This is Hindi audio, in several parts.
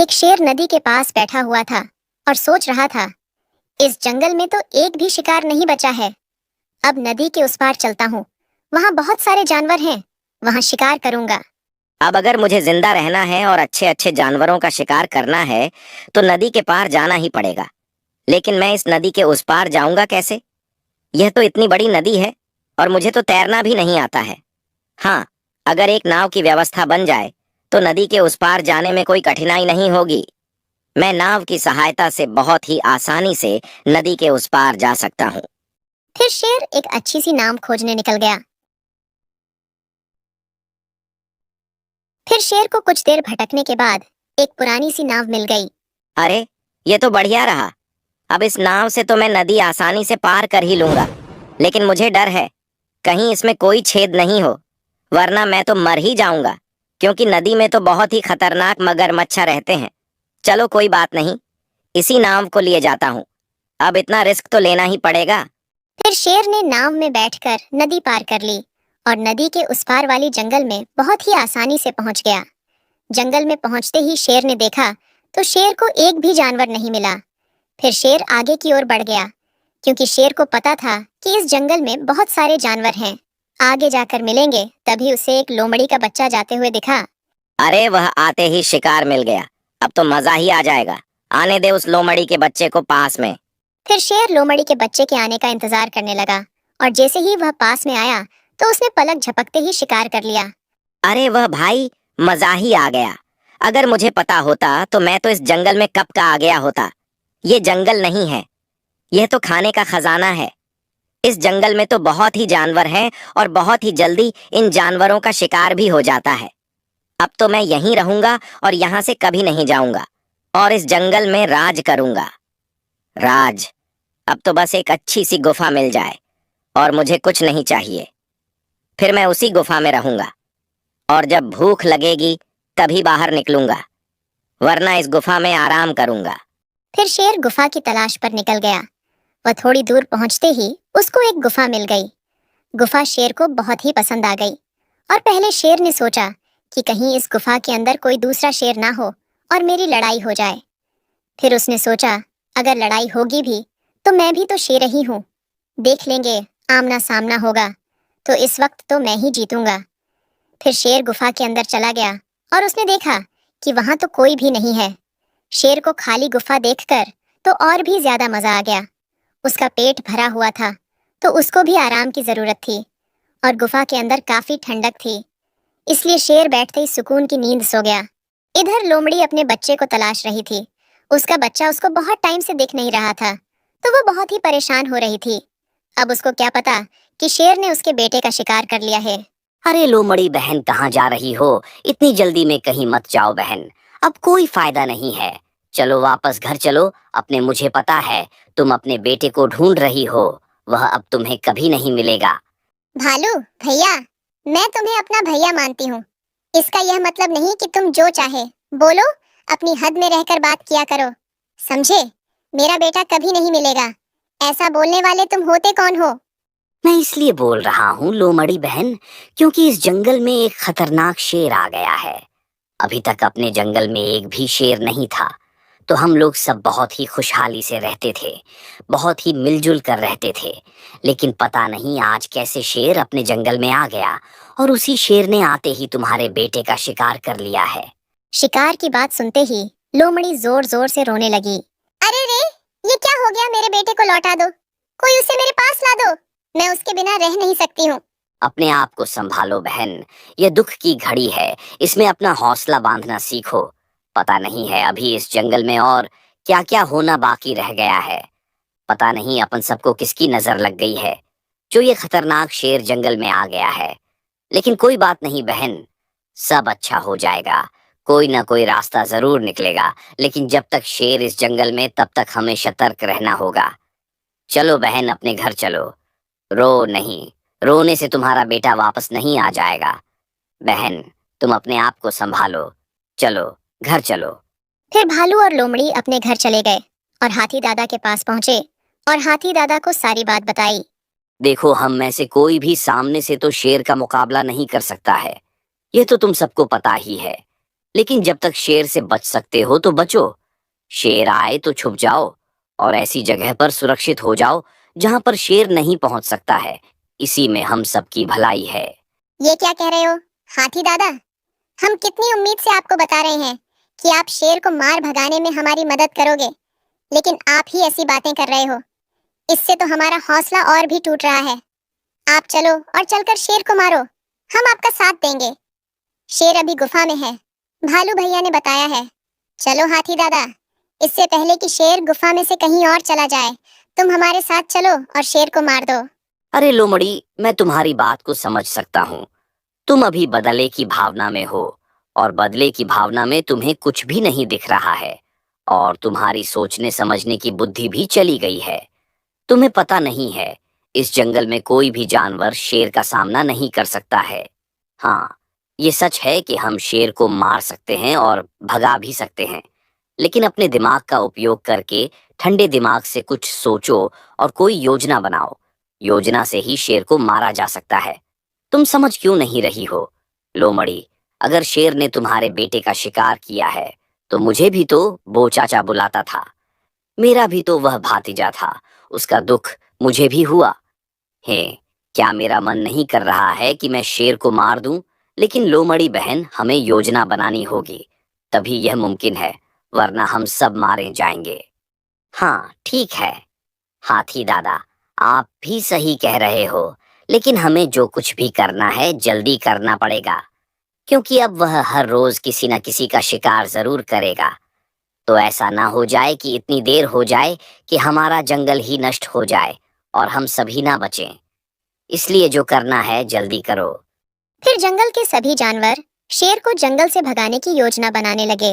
एक शेर नदी के पास बैठा हुआ था और सोच रहा था, इस जंगल में तो एक भी शिकार नहीं बचा है। अब नदी के उस पार चलता हूँ, वहाँ बहुत सारे जानवर हैं, वहाँ शिकार करूंगा। अब अगर मुझे जिंदा रहना है और अच्छे अच्छे जानवरों का शिकार करना है तो नदी के पार जाना ही पड़ेगा। लेकिन मैं इस नदी के उस पार जाऊंगा कैसे? यह तो इतनी बड़ी नदी है और मुझे तो तैरना भी नहीं आता है। हाँ, अगर एक नाव की व्यवस्था बन जाए तो नदी के उस पार जाने में कोई कठिनाई नहीं होगी। मैं नाव की सहायता से बहुत ही आसानी से नदी के उस पार जा सकता हूँ। फिर शेर एक अच्छी सी नाव खोजने निकल गया। फिर शेर को कुछ देर भटकने के बाद एक पुरानी सी नाव मिल गई। अरे, ये तो बढ़िया रहा। अब इस नाव से तो मैं नदी आसानी से पार कर ही लूंगा। लेकिन मुझे डर है, कहीं इसमें कोई छेद नहीं हो, वरना मैं तो मर ही जाऊंगा, क्योंकि नदी में तो बहुत ही खतरनाक मगरमच्छ रहते हैं। चलो कोई बात नहीं, इसी नाव को लिए जाता हूँ। अब इतना रिस्क तो लेना ही पड़ेगा। फिर शेर ने नाव में बैठकर नदी पार कर ली और नदी के उस पार वाली जंगल में बहुत ही आसानी से पहुंच गया। जंगल में पहुंचते ही शेर ने देखा तो शेर को एक भी जानवर नहीं मिला। फिर शेर आगे की ओर बढ़ गया, क्योंकि शेर को पता था कि इस जंगल में बहुत सारे जानवर हैं। आगे जाकर मिलेंगे, तभी उसे एक लोमड़ी का बच्चा जाते हुए दिखा। अरे, वह आते ही शिकार मिल गया। अब तो मजा ही आ जाएगा। आने दे उस लोमड़ी के बच्चे को पास में। फिर शेर लोमड़ी के बच्चे के आने का इंतजार करने लगा और जैसे ही वह पास में आया तो उसने पलक झपकते ही शिकार कर लिया। अरे वह भाई, मजा ही आ गया। अगर मुझे पता होता तो मैं तो इस जंगल में कब का आ गया होता। ये जंगल नहीं है, यह तो खाने का खजाना है। इस जंगल में तो बहुत ही जानवर हैं और बहुत ही जल्दी इन जानवरों का शिकार भी हो जाता है। अब तो मैं यहीं रहूंगा और यहाँ से कभी नहीं जाऊंगा और इस जंगल में राज करूंगा। राज। अब तो बस एक अच्छी सी गुफा मिल जाए और मुझे कुछ नहीं चाहिए। फिर मैं उसी गुफा में रहूंगा और जब भूख लगेगी तभी बाहर निकलूंगा, वरना इस गुफा में आराम करूंगा। फिर शेर गुफा की तलाश पर निकल गया। वह थोड़ी दूर पहुंचते ही उसको एक गुफा मिल गई। गुफा शेर को बहुत ही पसंद आ गई और पहले शेर ने सोचा कि कहीं इस गुफा के अंदर कोई दूसरा शेर ना हो और मेरी लड़ाई हो जाए। फिर उसने सोचा, अगर लड़ाई होगी भी तो मैं भी तो शेर ही हूँ, देख लेंगे, आमना सामना होगा, तो इस वक्त तो मैं ही जीतूंगा। फिर शेर गुफा के अंदर चला गया और उसने देखा कि वहां तो कोई भी नहीं है। शेर को खाली गुफा देखकर तो और भी ज्यादा मजा आ गया। उसका पेट भरा हुआ था तो उसको भी आराम की जरूरत थी और गुफा के अंदर काफी ठंडक थी, इसलिए शेर बैठते ही सुकून की नींद सो गया। इधर लोमड़ी अपने बच्चे को तलाश रही थी। उसका बच्चा उसको बहुत टाइम से दिख नहीं रहा था, तो वो बहुत ही परेशान हो रही थी। अब उसको क्या पता कि शेर ने उसके बेटे का शिकार कर लिया है। अरे लोमड़ी बहन, कहाँ जा रही हो? इतनी जल्दी में कहीं मत जाओ बहन, अब कोई फायदा नहीं है। चलो वापस घर चलो। अपने मुझे पता है तुम अपने बेटे को ढूंढ रही हो, वह अब तुम्हें कभी नहीं मिलेगा। भालू भैया, मैं तुम्हें अपना भैया मानती हूँ। इसका यह मतलब नहीं कि तुम जो चाहे बोलो, अपनी हद में रहकर बात किया करो, समझे? मेरा बेटा कभी नहीं मिलेगा। ऐसा बोलने वाले तुम होते कौन हो? मैं इसलिए बोल रहा हूँ लोमड़ी बहन, क्योंकि इस जंगल में एक खतरनाक शेर आ गया है। अभी तक अपने जंगल में एक भी शेर नहीं था, तो हम लोग सब बहुत ही खुशहाली से रहते थे, बहुत ही मिलजुल कर रहते थे। लेकिन पता नहीं आज कैसे शेर अपने जंगल में आ गया और उसी शेर ने आते ही तुम्हारे बेटे का शिकार कर लिया है। शिकार की बात सुनते ही लोमड़ी जोर जोर से रोने लगी। अरे रे, ये क्या हो गया? मेरे बेटे को लौटा दो, कोई उसे मेरे पास ला दो, मैं उसके बिना रह नहीं सकती हूँ। अपने आप को संभालो बहन, यह दुख की घड़ी है, इसमें अपना हौसला बांधना सीखो। पता नहीं है अभी इस जंगल में और क्या क्या होना बाकी रह गया है। पता नहीं अपन सबको किसकी नजर लग गई है जो ये खतरनाक शेर जंगल में आ गया है। लेकिन कोई बात नहीं बहन, सब अच्छा हो जाएगा, कोई ना कोई रास्ता जरूर निकलेगा। लेकिन जब तक शेर इस जंगल में तब तक हमें सतर्क रहना होगा। चलो बहन, अपने घर चलो। रो नहीं, रोने से तुम्हारा बेटा वापस नहीं आ जाएगा। बहन, तुम अपने आप को संभालो, चलो घर चलो। फिर भालू और लोमड़ी अपने घर चले गए और हाथी दादा के पास पहुंचे और हाथी दादा को सारी बात बताई। देखो, हम में से कोई भी सामने से तो शेर का मुकाबला नहीं कर सकता है, ये तो तुम सबको पता ही है। लेकिन जब तक शेर से बच सकते हो तो बचो। शेर आए तो छुप जाओ और ऐसी जगह पर सुरक्षित हो जाओ जहां पर शेर नहीं पहुंच सकता है। इसी में हम सबकी भलाई है। ये क्या कह रहे हो हाथी दादा? हम कितनी उम्मीद से आपको बता रहे हैं कि आप शेर को मार भगाने में हमारी मदद करोगे, लेकिन आप ही ऐसी बातें कर रहे हो। इससे तो हमारा हौसला और भी टूट रहा है। आप चलो और चलकर शेर को मारो, हम आपका साथ देंगे। शेर अभी गुफा में है, भालू भैया ने बताया है। चलो हाथी दादा, इससे पहले कि शेर गुफा में से कहीं और चला जाए, तुम हमारे साथ चलो और शेर को मार दो। अरे लोमड़ी, मैं तुम्हारी बात को समझ सकता हूँ। तुम अभी बदले की भावना में हो और बदले की भावना में तुम्हें कुछ भी नहीं दिख रहा है और तुम्हारी सोचने समझने की बुद्धि भी चली गई है। तुम्हें पता नहीं है, इस जंगल में कोई भी जानवर शेर का सामना नहीं कर सकता है। हाँ, ये सच है कि हम शेर को मार सकते हैं और भगा भी सकते हैं, लेकिन अपने दिमाग का उपयोग करके ठंडे दिमाग से कुछ सोचो और कोई योजना बनाओ। योजना से ही शेर को मारा जा सकता है। तुम समझ क्यों नहीं रही हो लोमड़ी? अगर शेर ने तुम्हारे बेटे का शिकार किया है तो मुझे भी तो बो चाचा बुलाता था। मेरा भी तो वह भातीजा था, उसका दुख मुझे भी हुआ है। क्या मेरा मन नहीं कर रहा है कि मैं शेर को मार दूं? लेकिन लोमड़ी बहन, हमें योजना बनानी होगी, तभी यह मुमकिन है, वरना हम सब मारे जाएंगे। हाँ ठीक है हाथी दादा, आप भी सही कह रहे हो, लेकिन हमें जो कुछ भी करना है जल्दी करना पड़ेगा, क्योंकि अब वह हर रोज किसी न किसी का शिकार जरूर करेगा। तो ऐसा ना हो जाए कि इतनी देर हो जाए कि हमारा जंगल ही नष्ट हो जाए और हम सभी ना बचें। इसलिए जो करना है जल्दी करो। फिर जंगल के सभी जानवर शेर को जंगल से भगाने की योजना बनाने लगे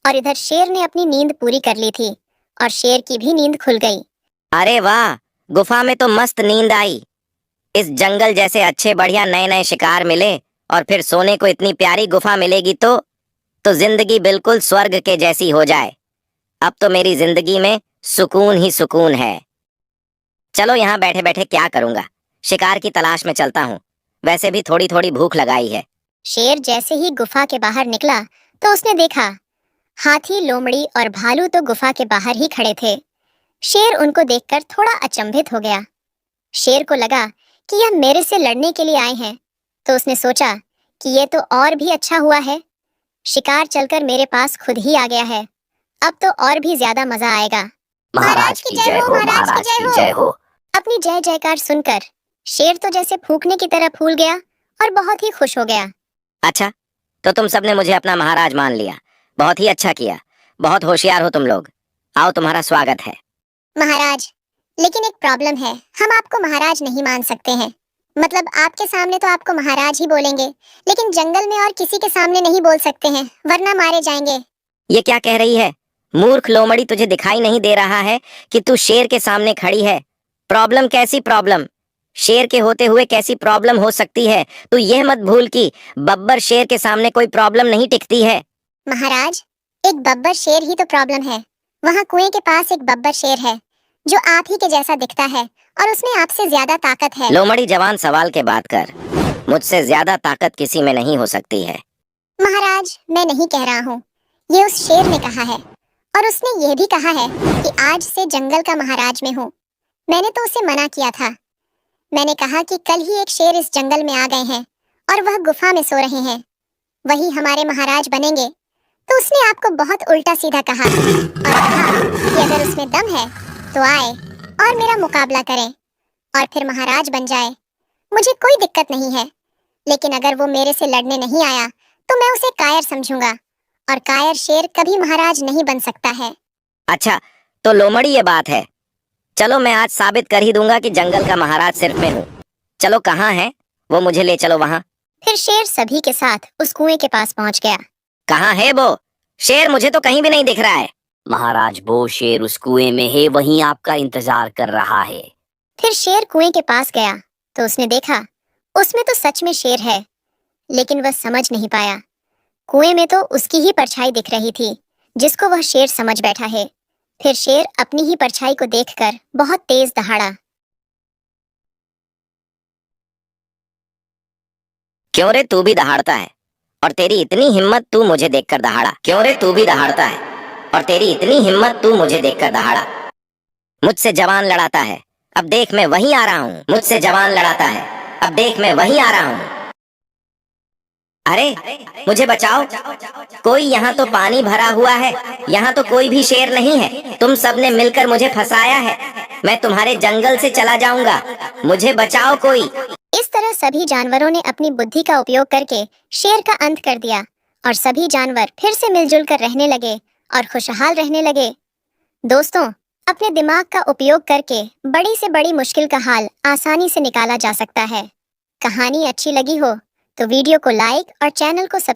और इधर शेर ने अपनी नींद पूरी कर ली थी और शेर की भी नींद खुल गई। अरे वाह, गुफा में तो मस्त नींद आई। इस जंगल जैसे अच्छे बढ़िया नए नए शिकार मिले और फिर सोने को इतनी प्यारी गुफा मिलेगी तो जिंदगी बिल्कुल स्वर्ग के जैसी हो जाए। अब तो मेरी जिंदगी में सुकून ही सुकून है। चलो यहाँ बैठे बैठे क्या करूँगा, शिकार की तलाश में चलता हूँ। वैसे भी थोड़ी थोड़ी भूख लगाई है। शेर जैसे ही गुफा के बाहर निकला तो उसने देखा हाथी, लोमड़ी और भालू तो गुफा के बाहर ही खड़े थे। शेर उनको देखकर थोड़ा अचंभित हो गया। शेर को लगा कि यह मेरे से लड़ने के लिए आए हैं, तो उसने सोचा कि ये तो और भी अच्छा हुआ है, शिकार चलकर मेरे पास खुद ही आ गया है। अब तो और भी ज्यादा मजा आएगा। महाराज की जय हो, महाराज की जय हो। अपनी जय जयकार सुनकर शेर तो जैसे फूंकने की तरह फूल गया और बहुत ही खुश हो गया। अच्छा, तो तुम सबने मुझे अपना महाराज मान लिया। बहुत ही अच्छा किया, बहुत होशियार हो तुम लोग। आओ, तुम्हारा स्वागत है। महाराज, लेकिन एक प्रॉब्लम है, हम आपको महाराज नहीं मान सकते हैं। मतलब आपके सामने तो आपको महाराज ही बोलेंगे, लेकिन जंगल में और किसी के सामने नहीं बोल सकते हैं, वरना मारे जाएंगे। ये क्या कह रही है मूर्ख लोमड़ी? तुझे दिखाई नहीं दे रहा है कि तू शेर के सामने खड़ी है? प्रॉब्लम? कैसी प्रॉब्लम? शेर के होते हुए कैसी प्रॉब्लम हो सकती है? तू यह मत भूल कि बब्बर शेर के सामने कोई प्रॉब्लम नहीं टिकती है। महाराज, एक बब्बर शेर ही तो प्रॉब्लम है। वहाँ कुएं के पास एक बब्बर शेर है जो आप ही के जैसा दिखता है और उसमें आपसे ज्यादा ताकत है। लोमड़ी, जवान सवाल के बात कर। मुझसे ज्यादा ताकत किसी में नहीं हो सकती है। महाराज, मैं नहीं कह रहा हूँ, ये उस शेर ने कहा है, और उसने ये भी कहा है कि आज से जंगल का महाराज मैं हूँ। मैंने तो उसे मना किया था। मैंने कहा कि कल ही एक शेर इस जंगल में आ गए हैं और वह गुफा में सो रहे हैं, वही हमारे महाराज बनेंगे। तो उसने आपको बहुत उल्टा सीधा कहा और कहा कि अगर उसमें दम है तो आए और मेरा मुकाबला करें और फिर महाराज बन जाए। मुझे कोई दिक्कत नहीं है, लेकिन अगर वो मेरे से लड़ने नहीं आया तो मैं उसे कायर समझूंगा, और कायर शेर कभी महाराज नहीं बन सकता है। अच्छा, तो लोमड़ी ये बात है। चलो, मैं आज साबित कर ही दूंगा कि जंगल का महाराज सिर्फ मैं हूँ। चलो, कहाँ है वो? मुझे ले चलो वहाँ। फिर शेर सभी के साथ उस कुएं के पास पहुंच गया। कहाँ है वो शेर? मुझे तो कहीं भी नहीं दिख रहा है। महाराज, वो शेर उस कुएं में है, वहीं आपका इंतजार कर रहा है। फिर शेर कुएं के पास गया तो उसने देखा उसमें तो सच में शेर है, लेकिन वह समझ नहीं पाया। कुएं में तो उसकी ही परछाई दिख रही थी जिसको वह शेर समझ बैठा है। फिर शेर अपनी ही परछाई को देखकर बहुत तेज दहाड़ा। क्यों रे, तू भी दहाड़ता है? और तेरी इतनी हिम्मत तू मुझे देखकर दहाड़ा। क्यों रे, तू भी दहाड़ता है? और तेरी इतनी हिम्मत तू मुझे देखकर दहाड़ा। मुझसे जवान लड़ाता है, अब देख मैं वहीं आ रहा हूँ। मुझसे जवान लड़ाता है, अब देख मैं वहीं आ रहा हूँ। अरे मुझे बचाओ, कोई यहाँ तो पानी भरा हुआ है, यहाँ तो कोई भी शेर नहीं है। तुम सबने मिलकर मुझे फंसाया है, मैं तुम्हारे जंगल से चला जाऊंगा, मुझे बचाओ कोई। इस तरह सभी जानवरों ने अपनी बुद्धि का उपयोग करके शेर का अंत कर दिया और सभी जानवर फिर से मिलजुल कर रहने लगे और खुशहाल रहने लगे। दोस्तों, अपने दिमाग का उपयोग करके बड़ी से बड़ी मुश्किल का हाल आसानी से निकाला जा सकता है। कहानी अच्छी लगी हो तो वीडियो को लाइक और चैनल को सब्सक्राइब